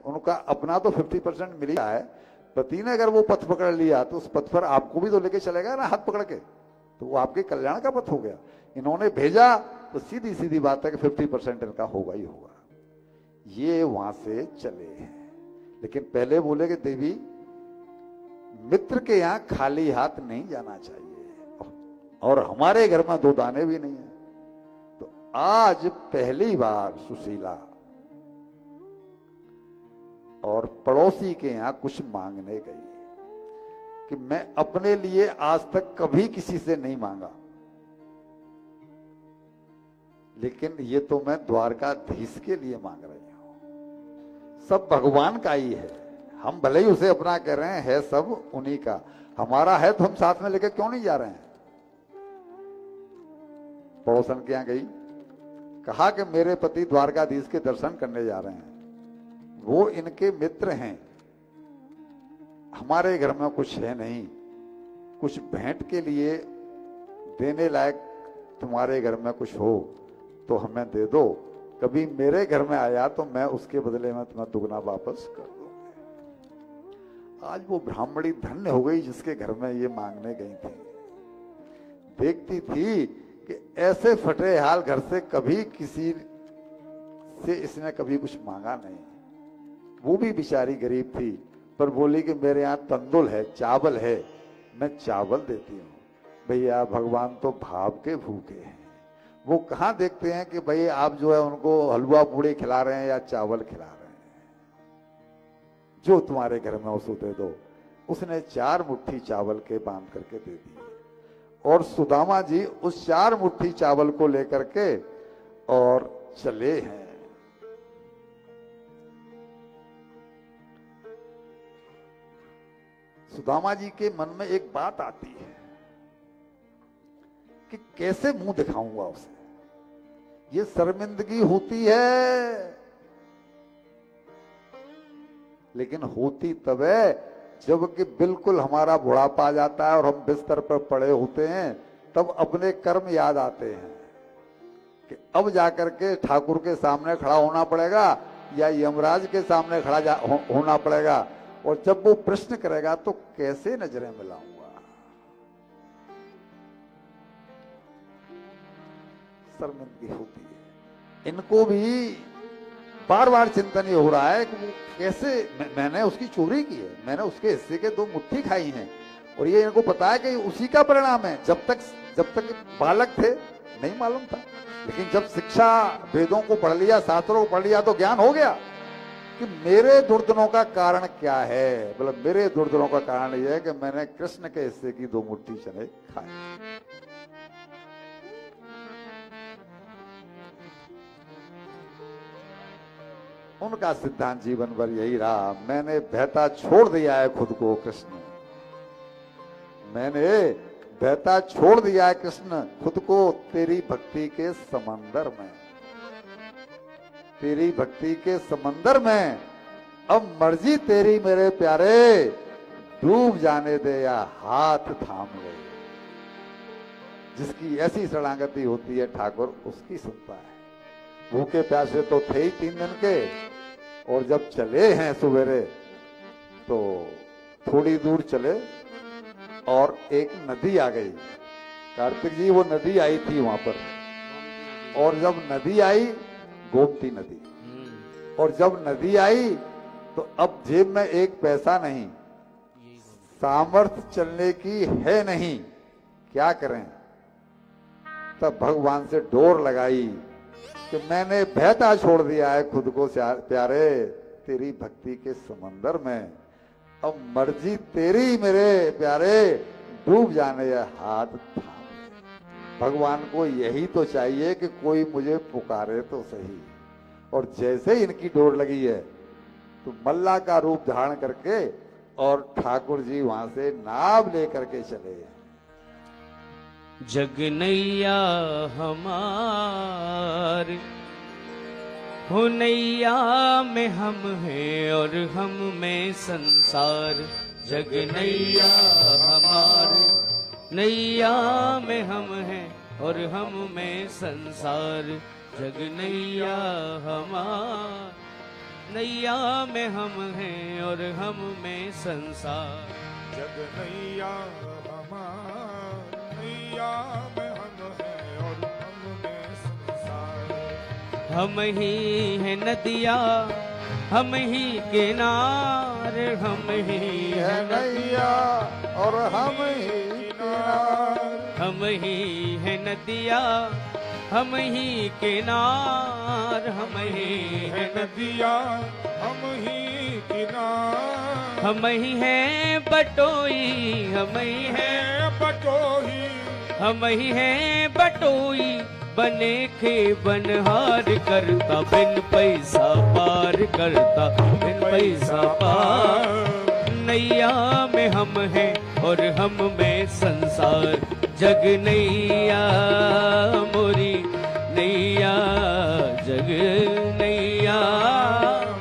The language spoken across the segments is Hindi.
उनका अपना तो 50% मिल ही रहा है। पति ने अगर वो पथ पकड़ लिया तो उस पथ पर आपको भी तो लेके चलेगा ना, हाथ पकड़ के, तो वो आपके कल्याण का पथ हो गया। इन्होंने भेजा तो सीधी सीधी बात है कि 50% इनका होगा ही होगा। ये वहां से चले हैं, लेकिन पहले बोले कि देवी मित्र के यहां खाली हाथ नहीं जाना चाहिए, और हमारे घर में 2 दाने भी नहीं है। तो आज पहली बार सुशीला और पड़ोसी के यहां कुछ मांगने गई कि मैं अपने लिए आज तक कभी किसी से नहीं मांगा, लेकिन ये तो मैं द्वारकाधीश के लिए मांग रही हूं। सब भगवान का ही है, हम भले ही उसे अपना कह रहे हैं, है सब उन्हीं का। हमारा है तो हम साथ में लेकर क्यों नहीं जा रहे हैं। पड़ोसन के यहां गई, कहा कि मेरे पति द्वारकाधीश के दर्शन करने जा रहे हैं, वो इनके मित्र हैं, हमारे घर में कुछ है नहीं, कुछ भेंट के लिए देने लायक तुम्हारे घर में कुछ हो तो हमें दे दो, कभी मेरे घर में आया तो मैं उसके बदले में तुम्हें दुगना वापस कर दूंगा। आज वो ब्राह्मणी धन्य हो गई जिसके घर में ये मांगने गई थी। देखती थी कि ऐसे फटे हाल घर से कभी किसी से इसने कभी कुछ मांगा नहीं। वो भी बेचारी गरीब थी, पर बोली कि मेरे यहाँ तंदुल है, चावल है, मैं चावल देती हूँ। भैया भगवान तो भाव के भूखे हैं, वो कहाँ देखते हैं कि भाई आप जो है उनको हलवा पूड़ी खिला रहे हैं या चावल खिला रहे हैं। जो तुम्हारे घर में उसको दे दो। उसने 4 मुट्ठी चावल के बांध करके दे दिए, और सुदामा जी उस 4 मुट्ठी चावल को लेकर के और चले हैं। सुदामा जी के मन में एक बात आती है कि कैसे मुंह दिखाऊंगा उसे, ये शर्मिंदगी होती है, लेकिन होती तब है जब कि बिल्कुल हमारा बुढ़ापा आ जाता है और हम बिस्तर पर पड़े होते हैं, तब अपने कर्म याद आते हैं कि अब जाकर के ठाकुर के सामने खड़ा होना पड़ेगा या यमराज के सामने खड़ा होना पड़ेगा, और जब वो प्रश्न करेगा तो कैसे नजरें मिलाऊंगा। शर्मिंदगी होती है। इनको भी बार बार चिंतन ये हो रहा है कि वो कैसे, मैंने उसकी चोरी की है, मैंने उसके हिस्से के 2 मुट्ठी खाई हैं, और ये इनको पता है कि उसी का परिणाम है। जब तक बालक थे नहीं मालूम था, लेकिन जब शिक्षा वेदों को पढ़ लिया, शास्त्रों को पढ़ लिया, तो ज्ञान हो गया कि मेरे दुर्दनों का कारण क्या है। मतलब मेरे दुर्दनों का कारण यह है कि मैंने कृष्ण के हिस्से की 2 मुट्ठी चने खाए। उनका सिद्धांत जीवन भर यही रहा, मैंने बहता छोड़ दिया है खुद को कृष्ण, मैंने बहता छोड़ दिया है कृष्ण खुद को तेरी भक्ति के समंदर में, तेरी भक्ति के समंदर में। अब मर्जी तेरी मेरे प्यारे, डूब जाने दे या हाथ थाम ले। जिसकी ऐसी शरणागति होती है ठाकुर उसकी सुनता है। भूखे प्यासे तो थे ही 3 दिन के, और जब चले हैं सवेरे तो थोड़ी दूर चले और एक नदी आ गई। कार्तिक जी वो नदी आई थी वहां पर, और जब नदी आई, गोमती नदी, और जब नदी आई तो अब जेब में 1 पैसा नहीं, सामर्थ्य चलने की है नहीं, क्या करें। तब भगवान से डोर लगाई कि मैंने बहता छोड़ दिया है खुद को प्यारे तेरी भक्ति के समंदर में, अब मर्जी तेरी मेरे प्यारे, डूब जाने या हाथ थाम। भगवान को यही तो चाहिए कि कोई मुझे पुकारे तो सही। और जैसे इनकी डोर लगी है तो मल्ला का रूप धारण करके और ठाकुर जी वहां से नाव लेकर के चले। जगनैया हमार हो, नैया में हम हैं और हम में संसार। जगनैया हमार, नैया में हम हैं और हम में संसार। जगनैया हमार, नैया में हम हैं और हम में संसार। जग नैया हमार, नैया में हम हैं और हम में संसार। हम ही है नदिया, हम ही किनार, हम ही है नैया और हम ही किनार। हम ही है नदिया, हम ही किनार, हम ही है नदिया हम ही किनार। हम ही है बटोई, हम ही है बटोही, हम ही है बटोई, बने के बनहार करता, बिन पैसा पार करता, बिन पैसा पार। नैया में हम हैं और हम में संसार। जग नैया मोरी नैया, जग नैया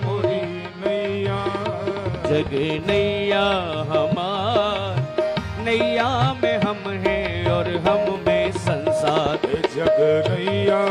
मोरी नैया, जग नैया हमार। नैया में हम हैं और हम में संसार। जग नैया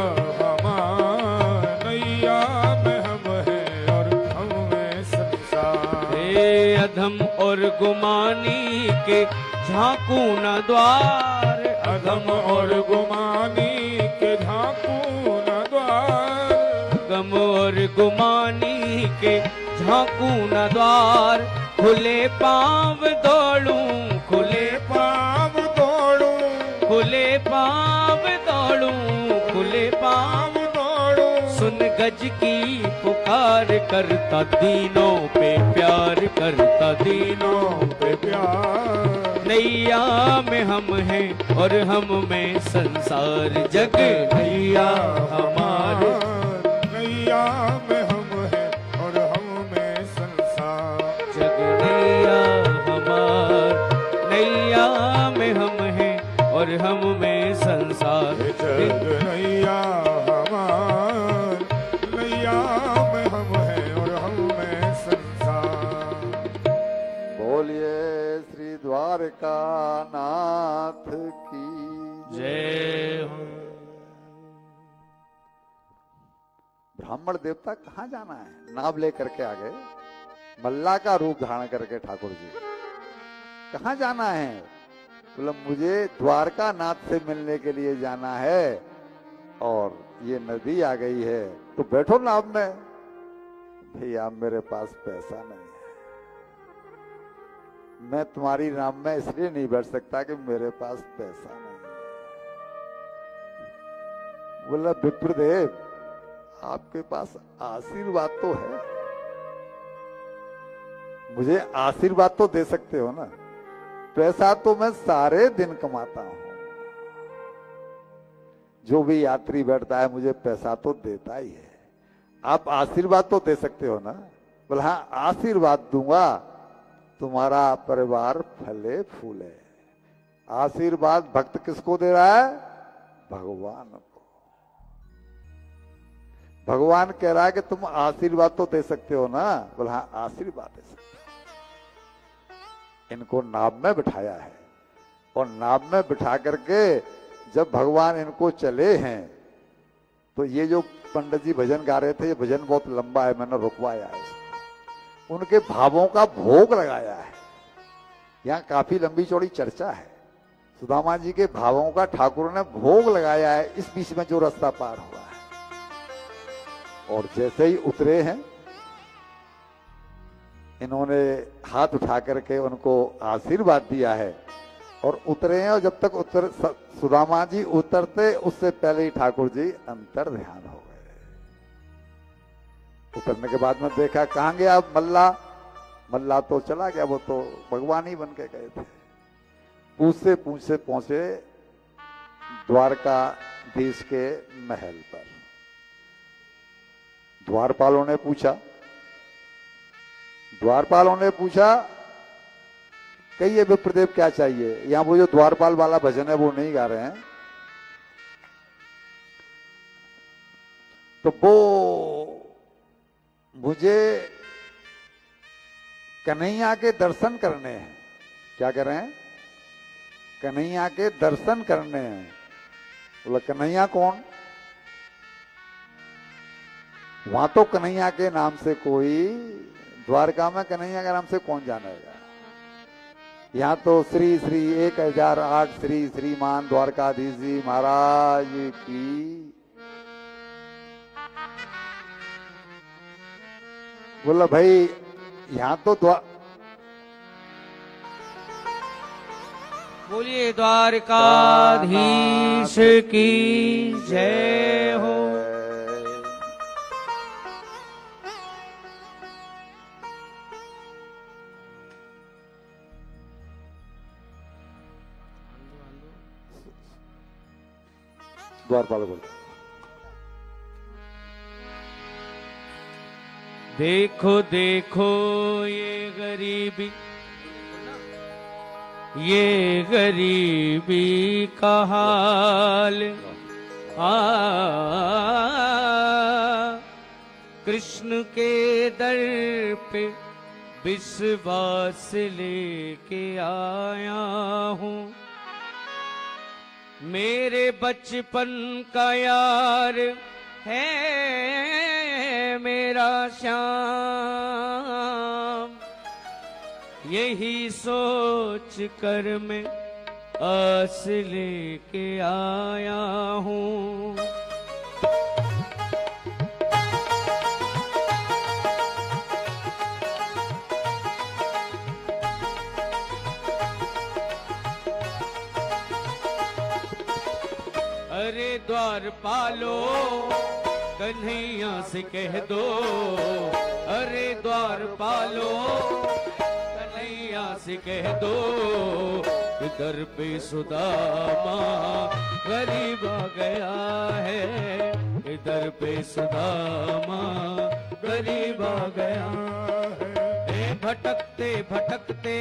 हमार, नैया में हम हैं और हम में संसार। हे अधम और गुमानी के झांकू न द्वार, अधम और गुमानी के झांकू न द्वार। गम और गुमानी के झांकू न द्वार। खुले पाँव दौड़ूं, खुले पाँव दौड़ूं, खुले पाँव दौड़ूं, खुले पाँव दौड़ूं। सुन गज की पुकार करता, दीनों पे प्यार करता, दीनों पे प्यार। नैया में हम हैं और हम में संसार। जग नैया हमारे, नैया में हम हैं और हम में संसार। जग नैया हमार, नैया में हम हैं और हम में संसार। जग नैया हमार, नैया में हम हैं और हम में संसार। बोलिए श्री द्वारका नाथ की जय हो। ब्राह्मण देवता कहाँ जाना है? नाव लेकर के आ गए, मल्ला का रूप धारण करके ठाकुर जी। कहाँ जाना है? बोला मुझे द्वारका नाथ से मिलने के लिए जाना है और ये नदी आ गई है, तो बैठो नाव में। भैया मेरे पास पैसा नहीं है, मैं तुम्हारी नाव में इसलिए नहीं बैठ सकता कि मेरे पास पैसा नहीं है। बोला विप्रदेव आपके पास आशीर्वाद तो है, मुझे आशीर्वाद तो दे सकते हो ना। पैसा तो मैं सारे दिन कमाता हूं, जो भी यात्री बैठता है मुझे पैसा तो देता ही है, आप आशीर्वाद तो दे सकते हो ना। बोला हाँ आशीर्वाद दूंगा, तुम्हारा परिवार फले फूले। आशीर्वाद भक्त किसको दे रहा है? भगवान को। भगवान कह रहा है कि तुम आशीर्वाद तो दे सकते हो ना। बोला हाँ आशीर्वाद दे सकते हो। इनको नाव में बिठाया है और नाव में बिठा करके जब भगवान इनको चले हैं तो ये जो पंडित जी भजन गा रहे थे, ये भजन बहुत लंबा है, मैंने रुकवाया है इसको। उनके भावों का भोग लगाया है। यहाँ काफी लंबी चौड़ी चर्चा है। सुदामा जी के भावों का ठाकुर ने भोग लगाया है इस बीच में जो रास्ता पार हुआ है। और जैसे ही उतरे हैं, इन्होंने हाथ उठा करके उनको आशीर्वाद दिया है और उतरे हैं। और जब तक सुदामा जी उतरते उससे पहले ही ठाकुर जी अंतर ध्यान हो गए। उतरने के बाद में देखा कहाँ गया अब मल्ला? मल्ला तो चला गया, वो तो भगवान ही बन के गए थे। पूछ से पहुंचे द्वारकाधीश के महल पर। द्वारपालों ने पूछा कहिए विप्रदेव क्या चाहिए? यहां वो जो द्वारपाल वाला भजन है वो नहीं गा रहे हैं, तो वो मुझे कन्हैया के दर्शन करने हैं। क्या कर रहे हैं? कन्हैया के दर्शन करने हैं। बोला कन्हैया कौन? वहां तो कन्हैया के नाम से कोई, द्वारका में कन्हैया के नाम से कौन जानेगा। यहाँ तो श्री श्री 1008 श्री श्रीमान द्वारकाधीश जी महाराज की। बोला भाई यहाँ तो बोलिए द्वारकाधीश की जय हो। द्वारपाल बोल। देखो देखो ये गरीबी का हाल, कृष्ण के दर पे विश्वास लेके आया हूँ। मेरे बचपन का यार है मेरा श्याम, यही सोच कर मैं आस लेके आया हूँ। अरे द्वारपालो कन्हैया से कह दो, अरे द्वारपालो कन्हैया से कह दो, इधर पे सुदामा गरीब आ गया है, इधर पे सुदामा गरीब आ गया है। भटकते भटकते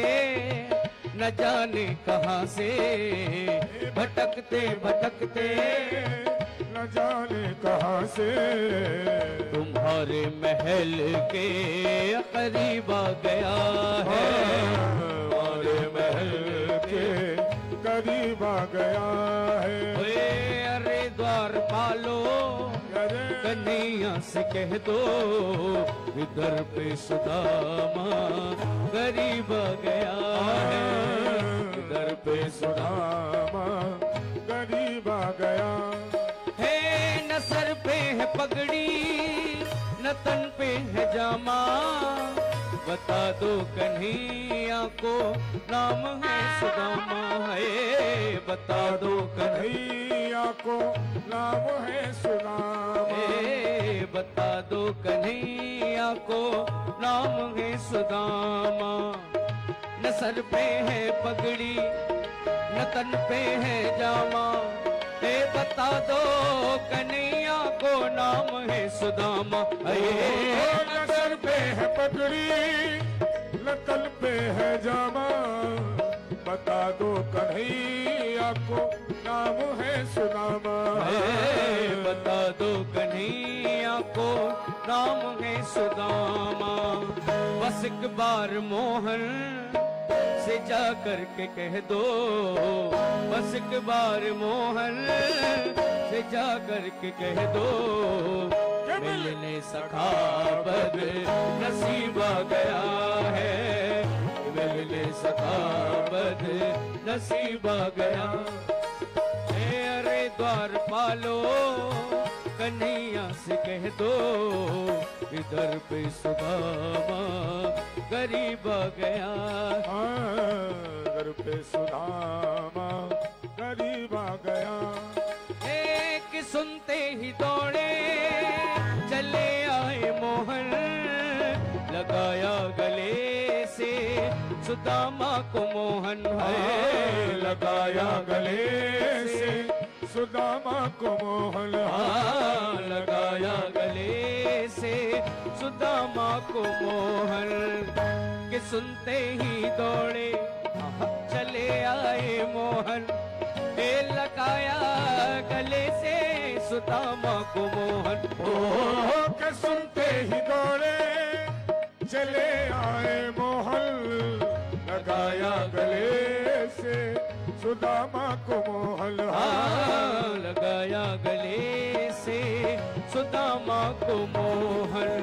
न जाने कहाँ से, भटकते भटकते न जाने कहाँ से, तुम्हारे महल के करीब आ गया है, तुम्हारे महल के करीब आ गया है। अरे द्वारपालो कन्हैया से कह दो, इधर पे सुदामा गरीब आ गया है, इधर पे सुदामा गरीब आ गया है। न सर पे है पगड़ी न तन पे है जामा, बता दो कन्हैया को नाम है सुदामा है, बता दो कन्हैया को नाम है सुदामा, बता दो कन्हैया को नाम है सुदामा। न सर पे है पगड़ी न तन पे है जामा, बता दो कन्हैया को नाम है सुदामा। न सर पे है पगड़ी न तन पे है जामा, बता दो कन्हैया को नाम है सुदामा, बता दो कन्हैया को नाम है सुदामा। बस एक बार मोहन से जा करके कह दो, बस एक बार मोहन से जा करके कह दो, मिलने सखा बद नसीब आ गया है, मिलने सखा बद नसीब आ गया। अरे द्वारपालो कन्हैया से कह दो, इधर पे सुदामा गरीब आ गया, इधर पे सुदामा गरीब आ गया। एक सुनते ही दौड़े चले आए मोहन, लगाया गले से सुदामा को मोहन है, लगाया गले से सुदामा को मोहन, लगाया गले से सुदामा को मोहन। के सुनते ही दौड़े चले आए मोहन, लगाया गले से सुदामा को मोहन। के सुनते ही दौड़े चले आए मोहन, लगाया गले से सुदामा को मोहन, लगाया गले से सुदामा को मोहन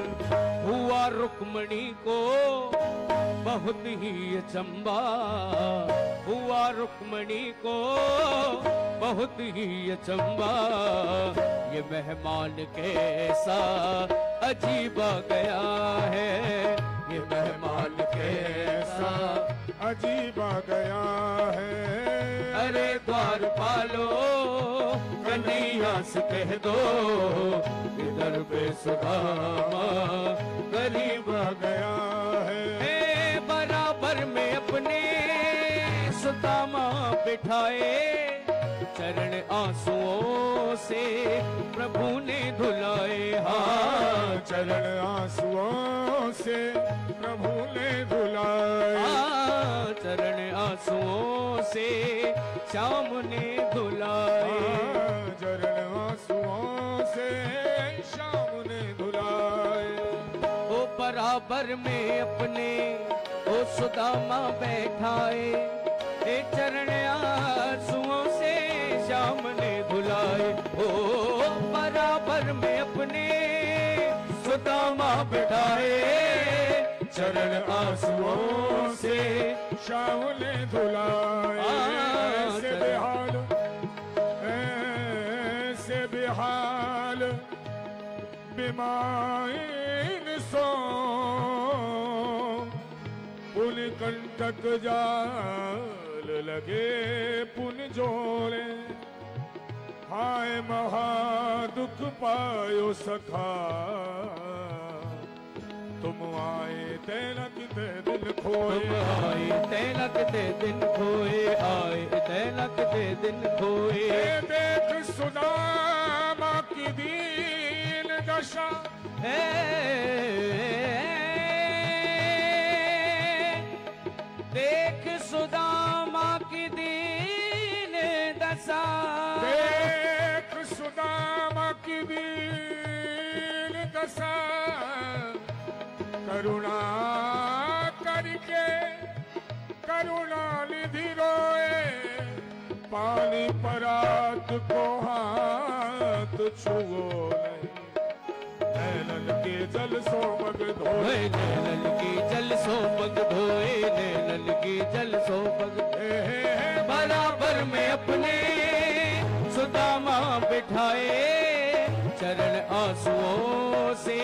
हुआ रुक्मणी को बहुत ही अचंबा, हुआ रुक्मणी को बहुत ही अचंबा। ये मेहमान कैसा अजीब आ गया है, ये मेहमान कैसा अजीब आ गया है। अरे द्वारपालो कन्हैया से कह दो, इधर पे सुदामा गरीब आ गया है। बराबर में अपने सुदामा बिठाए, चरण आंसुओं से प्रभु ने धुलाए। हाँ, चरण आंसुओं से प्रभु ने धुलाए। हाँ, चरण आंसुओं से श्याम ने धुलाए। चरण आंसुओं से श्याम ने धुलाए। ओ बराबर में अपने ओ सुदामा बैठाए, ए चरण आंसुओं से श्याम ने धुलाए। ओ बराबर में अपने सुदामा बैठाए, चरण आंसुओं से श्याम ने धुलाए। ऐसे बेहाल, ऐसे बेहाल बीमाइन सो पुन कंटक जाल लगे पुन जोड़े। हाय महा दुख पायो सखा, तुम आए तैनक ते दिन खोए। तुम आए तैनक ते दिन खोए, आए तैनक ते दिन खोए। देख सुदामा की दीन दशा, देख सुदामा की दीन दशा। देख सुदामा की दीन दशा, करुणा करके करुणा निधि रोए। पानी परात को हाथ छुओ नहीं, नैनन के जल सो मग धोए। नैनन की जल सो मग धोए, नैनन की जल सो मग। बराबर में अपने सुदामा बिठाए, चरण आंसुओं से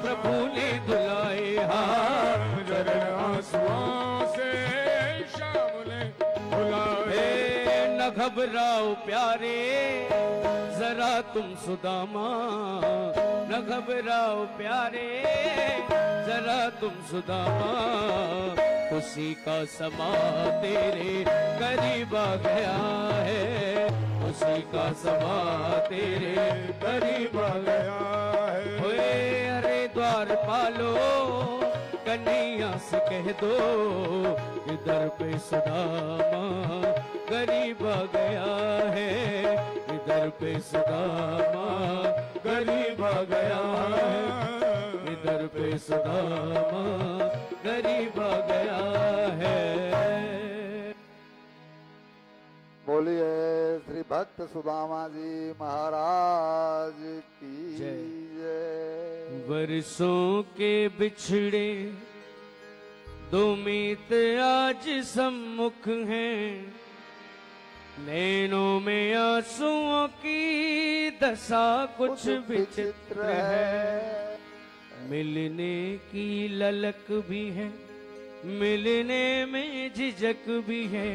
प्रभु ने धुलाए। हाँ, चरण आंसुओं से श्याम ने धुलाए। न घबराओ प्यारे जरा तुम सुदामा, न घबराओ प्यारे जरा तुम सुदामा। खुशी का समा तेरे करीब आ गया है, खुशी का समा तेरे करीब आ गया है। ओए अरे द्वारपालो कन्हैया से कह दो, इधर पे सुदामा गरीब आ गया है, इधर पे सुदामा गरीब आ गया है, इधर पे सुदामा गरीब आ गया है। बोलिए श्री भक्त सुदामा जी महाराज की जय। वर्षों के बिछड़े दो मीत आज सम्मुख हैं, नैनों में आंसुओं की दशा कुछ विचित्र है। मिलने की ललक भी है, मिलने में झिझक भी है,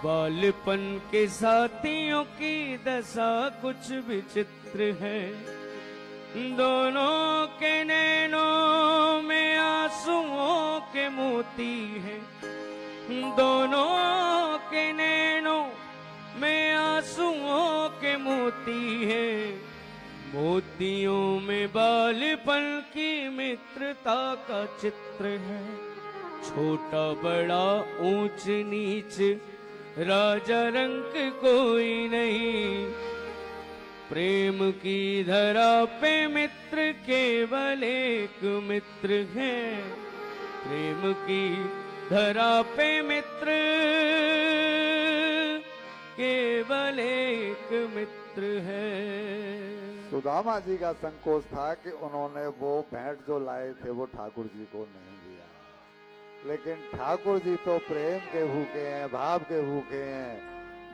बालपन के साथियों की दशा कुछ विचित्र है। दोनों के नैनों में आंसुओं के मोती हैं, दोनों के नैनों में आंसुओं के मोती हैं। मोतियों में बालपन की मित्रता का चित्र है। छोटा बड़ा ऊंच नीच राजा रंग कोई नहीं, प्रेम की धरा पे मित्र केवल एक मित्र है। प्रेम की धरा पे मित्र केवल एक मित्र है। सुदामा जी का संकोच था कि उन्होंने वो भेंट जो लाए थे वो ठाकुर जी को नहीं दिया, लेकिन ठाकुर जी तो प्रेम के भूखे हैं, भाव के भूखे हैं।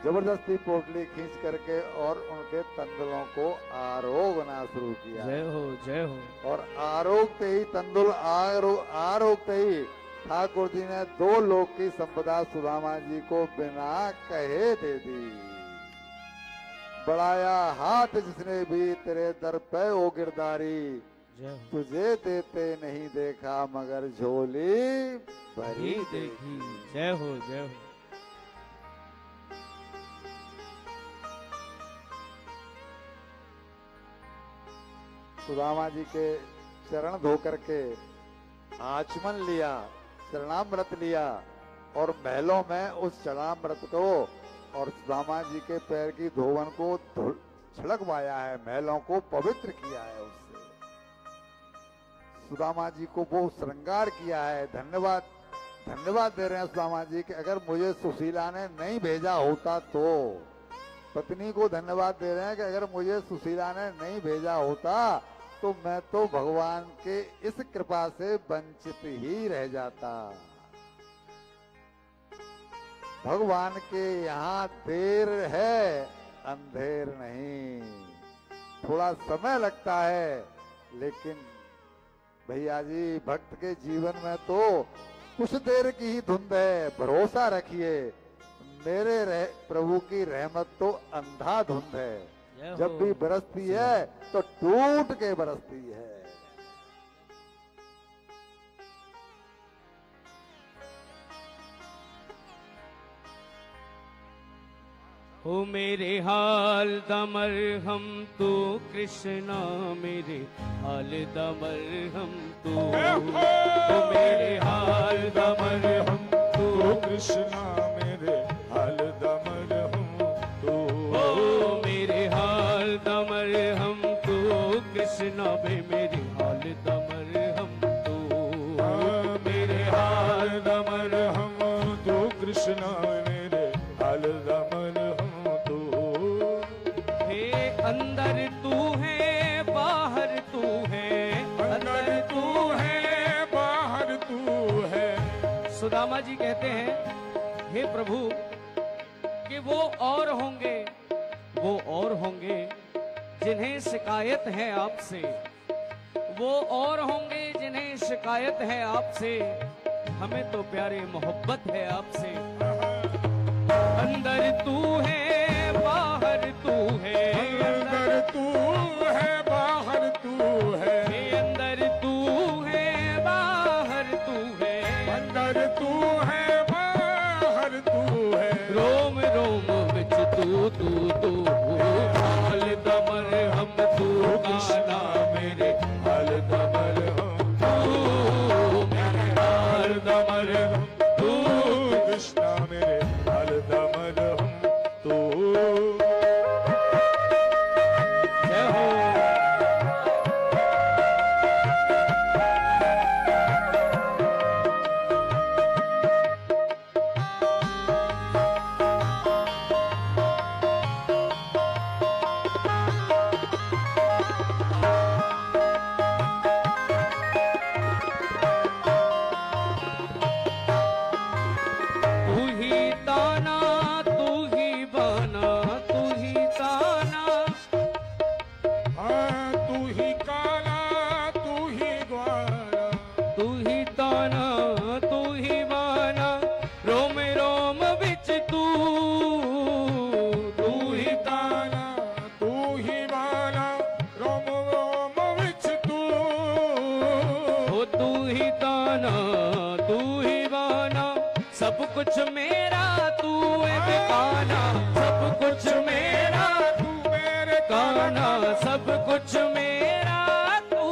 जबरदस्ती पोटली खींच करके और उनके तंदुलों को आरोगना शुरू किया। जय हो, जय हो। और आरोगते ही तंदुल आरोगते ही ठाकुर जी ने 2 लोक की संपदा सुदामा जी को बिना कहे दे दी। बढ़ाया हाथ जिसने भी तेरे दर पे ओ गिरदारी, जय हो। तुझे देते नहीं देखा मगर झोली भरी देखी। देखी। जय हो, जय हो। सुदामा जी के चरण धो करके आचमन लिया, चरणामृत लिया और महलों में उस चरणामृत को और सुदामा जी के पैर की धोवन को छिड़कवाया है, महलों को पवित्र किया है उससे। सुदामा जी को वो श्रृंगार किया है। धन्यवाद धन्यवाद दे रहे हैं सुदामा जी कि अगर मुझे सुशीला ने नहीं भेजा होता तो, पत्नी को धन्यवाद दे रहे हैं कि अगर मुझे सुशीला ने नहीं भेजा होता तो मैं तो भगवान के इस कृपा से वंचित ही रह जाता। भगवान के यहाँ देर है, अंधेर नहीं। थोड़ा समय लगता है, लेकिन भैया जी भक्त के जीवन में तो कुछ देर की ही धुंध है। भरोसा रखिए, मेरे प्रभु की रहमत तो अंधाधुंध है। जब भी बरसती है तो टूट के बरसती है। हो मेरे हाल दमर हम तो कृष्णा, मेरे हाल दमर हम तो। हो मेरे हाल दमर हम तो कृष्णा, मेरे हाल दमर हम तो। हो मेरे हाल दमर हम तो कृष्णा, मेरे हाल दमर हम तो। मेरे हाल दमर हम तो कृष्णा, मेरे हाल दमर हम तो। हे अंदर तू है बाहर तू है, अंदर तू है बाहर तू है। सुदामा जी कहते हैं हे प्रभु कि वो और होंगे जिन्हें शिकायत है आपसे, वो और होंगे जिन्हें शिकायत है आपसे, हमें तो प्यारे मोहब्बत है आपसे। अंदर तू है बाहर तू है, अंदर तू है बाहर तू है। अंदर तू है बाहर तू है, अंदर तू है बाहर तू है। रोम रोम विच तू तू तू, हाल दमर हम तू कृष्णा, मेरे हाल दमर हम तू, मेरे हाल दमर हम तू। कृष्णा, मेरे हाल दमर हम तो। जय हो। तू ही ताना तू ही बाना, तू ही ताना हाँ, तू ही काला तू ही ग्वाला। तू ही ताना तू ही बाना, रोम रोम बिच तू, तू ही ताना तू ही बाला, रोम रोम विच तू। हो तू ही ताना तू ही बाना, सब कुछ मेरा तू है बेगाना, सब कुछ मेरा तू मेरे काना, सब कुछ मेरा तू,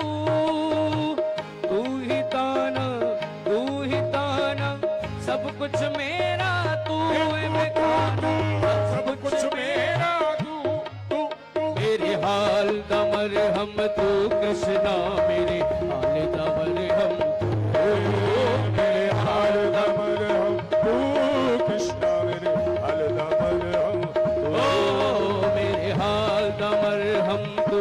तू ही ताना तू ही ताना, सब कुछ मेरा तू है बेगाना, सब कुछ मेरा तू तू तू। मेरे हाल दमर हम तू कृष्णा, मेरे हाल दमर हम तू। मेरे हाल दमर हम तू कृष्णा, मेरे हाल दमर हम तू। ओ मेरे हाल दमर हम तू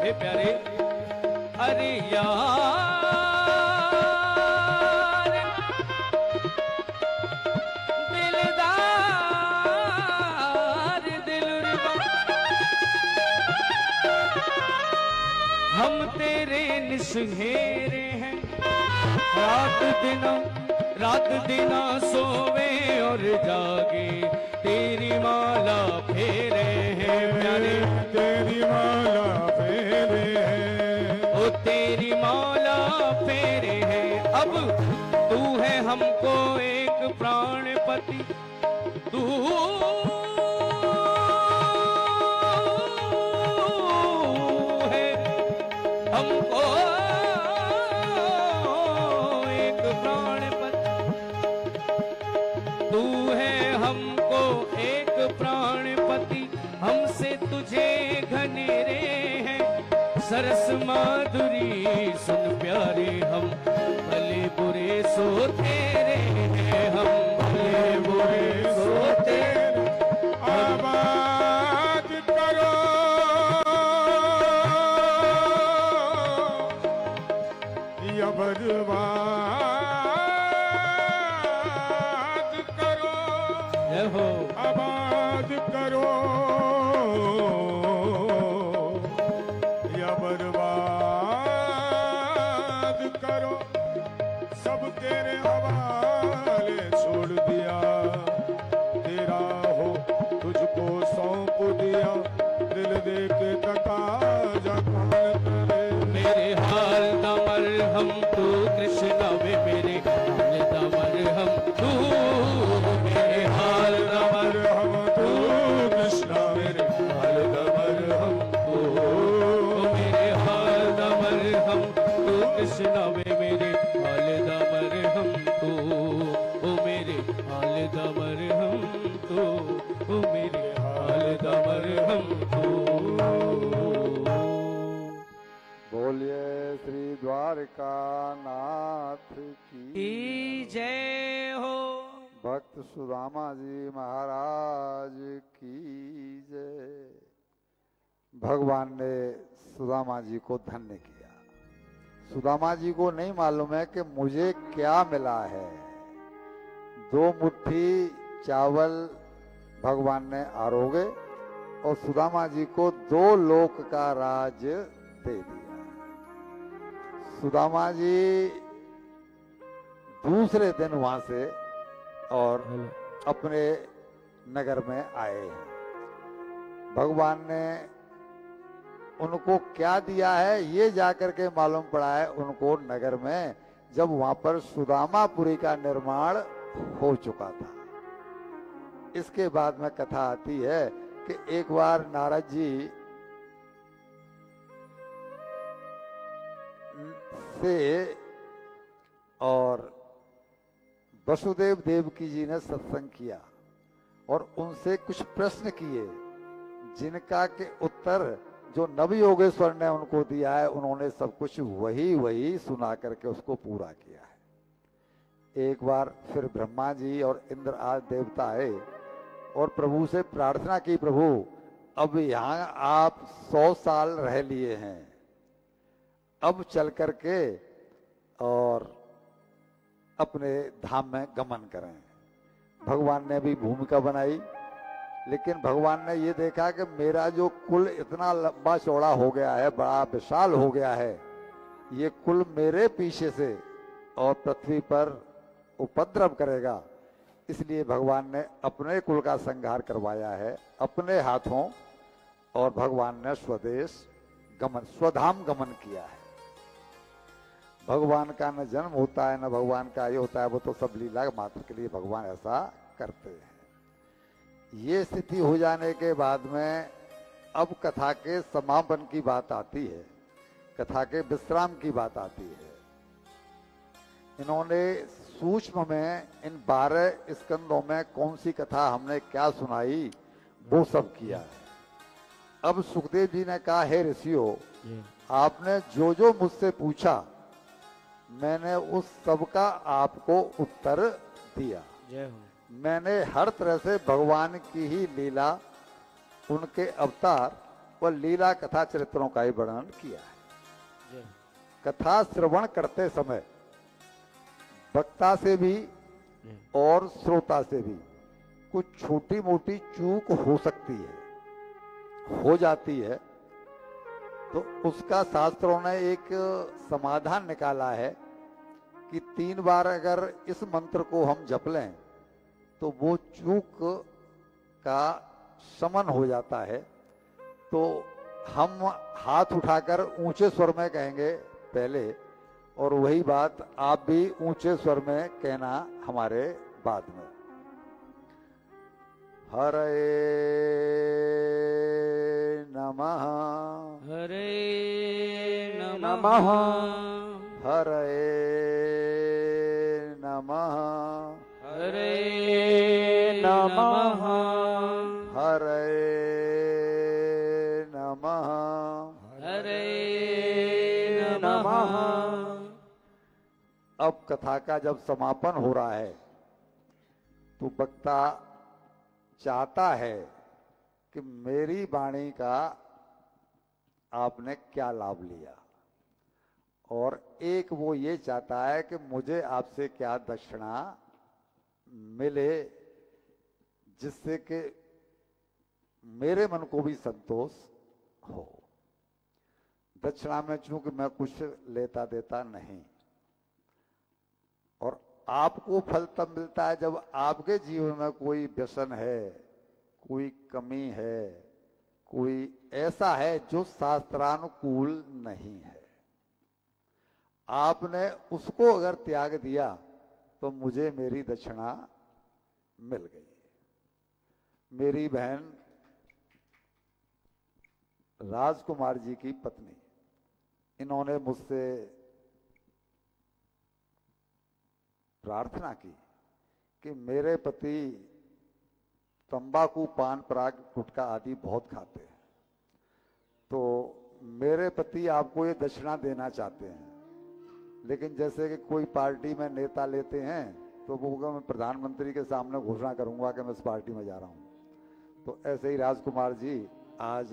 हे प्यारे, अरे यार दिलदार दिलरुबा, हम तेरे निसहेरे हैं, रात दिना सोवे और जागे, तेरी माला फेरे हैं प्यारे, तेरी माला फेरे हैं, ओ तेरी माला फेरे हैं। अब तू है हमको एक प्राणपति, तू है हमको एक प्राणपति, तू है हमको एक प्राणपति, हमसे तुझे घनेरे हैं सरस माधुरी, सुन प्यारे हम भले बुरे सो तेरे हैं, हम भले बुरे सो तेरे। आबाद करो या बर्बाद करो, जय हो आबाद करो या बर्बाद करो, सब तेरे हवाले छोड़ दिया, तेरा हो तुझको सौंप दिया, दिल दे के तकाजा कौन करे। मेरे हाल दमर हम तू कृष्णा वे, मेरे हाल दमर हम तू, मेरे हाल दमर हम तू कृष्णा, मेरे हाल दमर हम तू, मेरे हाल दमर हम तू कृष्णा वे, मेरे हाल दमर हम तू, ओ मेरे हाल दमर हम तू, ओ मेरे हाल दमर हम तू। बोलिए श्री द्वारका नाथ की की जय हो। भक्त सुदामा जी महाराज की जय। भगवान ने सुदामा जी को धन्य किया। सुदामा जी को नहीं मालूम है कि मुझे क्या मिला है। 2 मुट्ठी चावल भगवान ने आरोगे और सुदामा जी को 2 लोक का राज दे दिया। सुदामा जी दूसरे दिन वहां से और अपने नगर में आए हैं। भगवान ने उनको क्या दिया है ये जाकर के मालूम पड़ा है उनको नगर में, जब वहां पर सुदामापुरी का निर्माण हो चुका था। इसके बाद में कथा आती है कि एक बार नारद जी से और वसुदेव देवकी जी ने सत्संग किया और उनसे कुछ प्रश्न किए, जिनका के उत्तर जो नव योगेश्वर ने उनको दिया है, उन्होंने सब कुछ वही सुना करके उसको पूरा किया है। एक बार फिर ब्रह्मा जी और इंद्र आदि देवता आए और प्रभु से प्रार्थना की, प्रभु अब यहाँ आप 100 साल रह लिए हैं, अब चल करके और अपने धाम में गमन करें। भगवान ने भी भूमिका बनाई, लेकिन भगवान ने ये देखा कि मेरा जो कुल इतना लंबा चौड़ा हो गया है, बड़ा विशाल हो गया है, ये कुल मेरे पीछे से और पृथ्वी पर उपद्रव करेगा, इसलिए भगवान ने अपने कुल का संहार करवाया है अपने हाथों और भगवान ने स्वदेश गमन, स्वधाम गमन किया है। भगवान का न जन्म होता है न भगवान का ये होता है, वो तो सब लीला मात्र के लिए भगवान ऐसा करते हैं। ये स्थिति हो जाने के बाद में अब कथा के समापन की बात आती है, कथा के विश्राम की बात आती है। इन्होंने सूक्ष्म में इन 12 स्कंदों में कौन सी कथा हमने क्या सुनाई वो सब किया है। अब सुखदेव जी ने कहा, हे ऋषियों, आपने जो जो मुझसे पूछा मैंने उस सब का आपको उत्तर दिया। मैंने हर तरह से भगवान की ही लीला, उनके अवतार व लीला कथा चरित्रों का ही वर्णन किया है। जय। कथा श्रवण करते समय वक्ता से भी और श्रोता से भी कुछ छोटी मोटी चूक हो सकती है, हो जाती है, तो उसका शास्त्रों ने एक समाधान निकाला है कि 3 बार अगर इस मंत्र को हम जप लें तो वो चूक का शमन हो जाता है। तो हम हाथ उठाकर ऊंचे स्वर में कहेंगे पहले, और वही बात आप भी ऊंचे स्वर में कहना हमारे बाद में। हरे नमः, हरे नमः, हरे नमः, हरे नमः, हरे नमः, हरे नमः। अब कथा का जब समापन हो रहा है तो वक्ता चाहता है कि मेरी वाणी का आपने क्या लाभ लिया, और एक वो ये चाहता है कि मुझे आपसे क्या दक्षिणा मिले, जिससे कि मेरे मन को भी संतोष हो। दक्षिणा में चूंकि मैं कुछ लेता देता नहीं, और आपको फल तब मिलता है जब आपके जीवन में कोई व्यसन है, कोई कमी है, कोई ऐसा है जो शास्त्रानुकूल नहीं है। आपने उसको अगर त्याग दिया तो मुझे मेरी दक्षिणा मिल गई। मेरी बहन राजकुमार जी की पत्नी, इन्होंने मुझसे प्रार्थना की कि मेरे पति तंबाकू, पान पराग, गुटखा आदि बहुत खाते हैं, तो मेरे पति आपको ये दक्षिणा देना चाहते हैं। लेकिन जैसे कि कोई पार्टी में नेता लेते हैं तो वो मैं प्रधानमंत्री के सामने घोषणा करूंगा कि मैं इस पार्टी में जा रहा हूं, तो ऐसे ही राजकुमार जी आज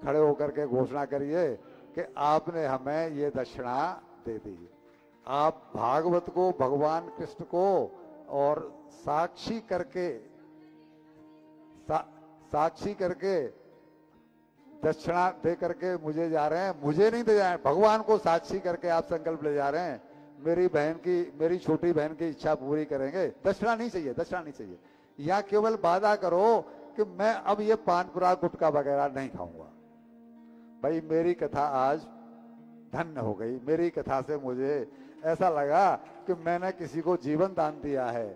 खड़े होकर के घोषणा करिए कि आपने हमें ये दक्षिणा दे दी। आप भागवत को, भगवान कृष्ण को और साक्षी करके साक्षी करके दक्षिणा दे करके मुझे जा रहे हैं। मुझे नहीं दे जा रहे हैं, भगवान को साक्षी करके आप संकल्प ले जा रहे हैं। मेरी बहन की, मेरी छोटी बहन की इच्छा पूरी करेंगे। दक्षिणा नहीं चाहिए, दक्षिणा नहीं चाहिए। या केवल वादा करो कि मैं अब ये पान पराग, गुटखा वगैरह नहीं खाऊंगा। भाई मेरी कथा आज धन्य हो गई। मेरी कथा से मुझे ऐसा लगा कि मैंने किसी को जीवन दान दिया है,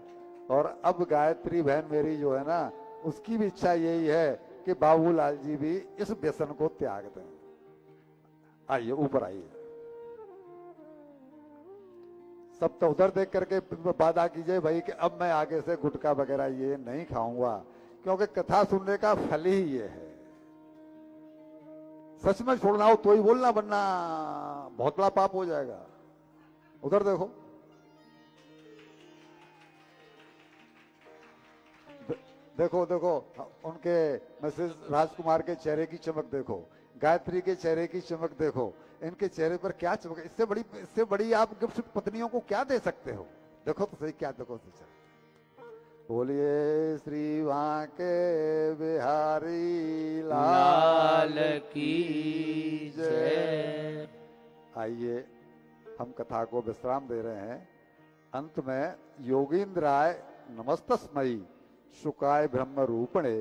और अब गायत्री बहन मेरी जो है ना, उसकी भी इच्छा यही है कि बाबूलाल जी भी इस व्यसन को त्याग दें। आइए ऊपर आइए, सब तो उधर देख करके वादा कीजिए भाई कि अब मैं आगे से गुटखा वगैरह ये नहीं खाऊंगा, क्योंकि कथा सुनने का फल ही ये है। सच में छोड़ना हो तो ही बोलना, वरना बहुत बड़ा पाप हो जाएगा। उधर देखो, देखो देखो उनके मिसेस राजकुमार के चेहरे की चमक देखो, गायत्री के चेहरे की चमक देखो, इनके चेहरे पर क्या चमक। इससे बड़ी आप गिफ्ट पत्नियों को क्या दे सकते हो? देखो तो सही, क्या देखो तो सही। बोलिए श्री वांके बिहारी लाल की जय। आइए हम कथा को विश्राम दे रहे हैं। अंत में योगींद्राय नमस्तस्मयी शुकाय ब्रह्म रूपणे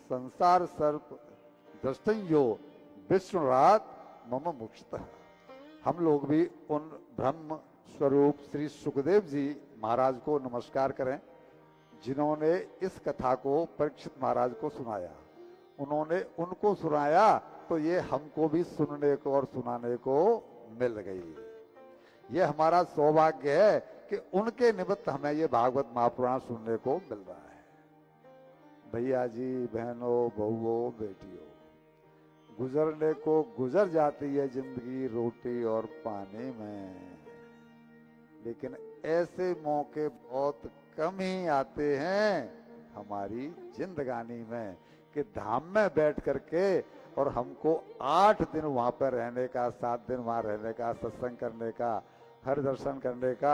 संसार सर्प दृष्टयो विष्णुरात मम मुक्षतः। हम लोग भी उन ब्रह्म स्वरूप श्री सुखदेव जी महाराज को नमस्कार करें, जिन्होंने इस कथा को परीक्षित महाराज को सुनाया। उन्होंने उनको सुनाया तो ये हमको भी सुनने को और सुनाने को मिल गई। ये हमारा सौभाग्य है कि उनके निमित्त हमें ये भागवत महापुराण सुनने को मिल रहा है। भैया जी, बहनों, बहुओं, बेटियों, गुजरने को गुजर जाती है जिंदगी रोटी और पानी में, लेकिन ऐसे मौके बहुत कम ही आते हैं हमारी जिंदगानी में कि धाम में बैठ करके और हमको 8 दिन वहां पर रहने का, 7 दिन वहां रहने का, सत्संग करने का, हर दर्शन करने का